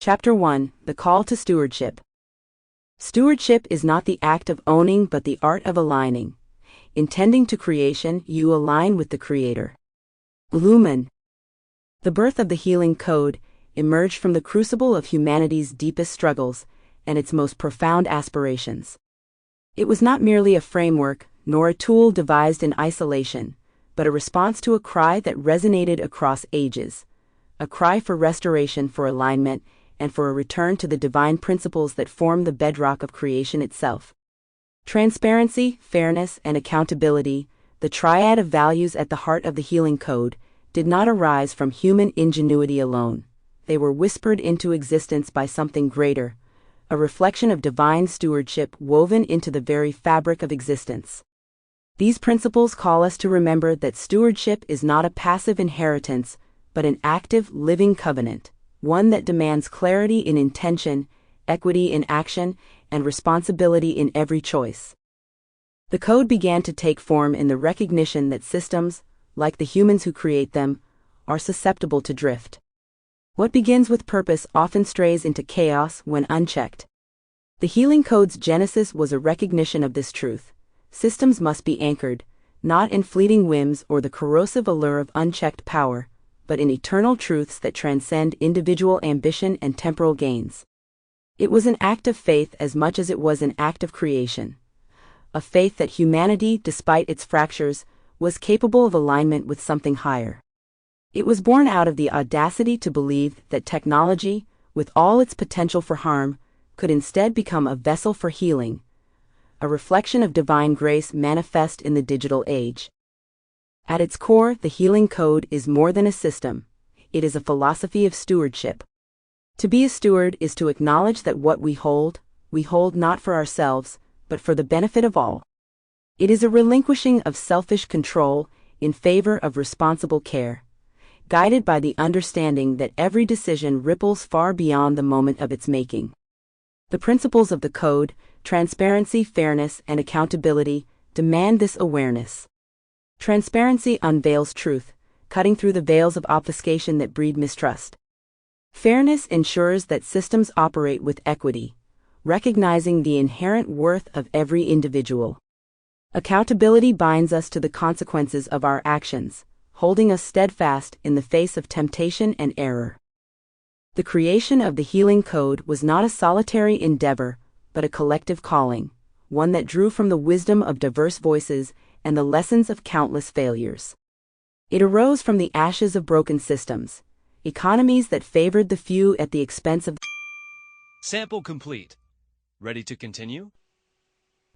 Chapter 1: The Call to Stewardship. Stewardship is not the act of owning but the art of aligning. Intending to creation, you align with the Creator. Lumen. The birth of the Healing Code emerged from the crucible of humanity's deepest struggles and its most profound aspirations. It was not merely a framework, nor a tool devised in isolation, but a response to a cry that resonated across ages, a cry for restoration, for alignment, and for a return to the divine principles that form the bedrock of creation itself. Transparency, fairness, and accountability, the triad of values at the heart of the Healing Code, did not arise from human ingenuity alone. They were whispered into existence by something greater, a reflection of divine stewardship woven into the very fabric of existence. These principles call us to remember that stewardship is not a passive inheritance, but an active, living covenant, one that demands clarity in intention, equity in action, and responsibility in every choice. The code began to take form in the recognition that systems, like the humans who create them, are susceptible to drift. What begins with purpose often strays into chaos when unchecked. The Healing Code's genesis was a recognition of this truth. Systems must be anchored, not in fleeting whims or the corrosive allure of unchecked power, but in eternal truths that transcend individual ambition and temporal gains. It was an act of faith as much as it was an act of creation. A faith that humanity, despite its fractures, was capable of alignment with something higher. It was born out of the audacity to believe that technology, with all its potential for harm, could instead become a vessel for healing, a reflection of divine grace manifest in the digital age. At its core, the Healing Code is more than a system. It is a philosophy of stewardship. To be a steward is to acknowledge that what we hold not for ourselves, but for the benefit of all. It is a relinquishing of selfish control in favor of responsible care, guided by the understanding that every decision ripples far beyond the moment of its making. The principles of the code, transparency, fairness, and accountability, demand this awareness. Transparency unveils truth, cutting through the veils of obfuscation that breed mistrust. Fairness ensures that systems operate with equity, recognizing the inherent worth of every individual. Accountability binds us to the consequences of our actions, holding us steadfast in the face of temptation and error. The creation of the Healing Code was not a solitary endeavor, but a collective calling, one that drew from the wisdom of diverse voices and the lessons of countless failures. It arose from the ashes of broken systems, economies that favored the few at the expense of. Sample complete. Ready to continue?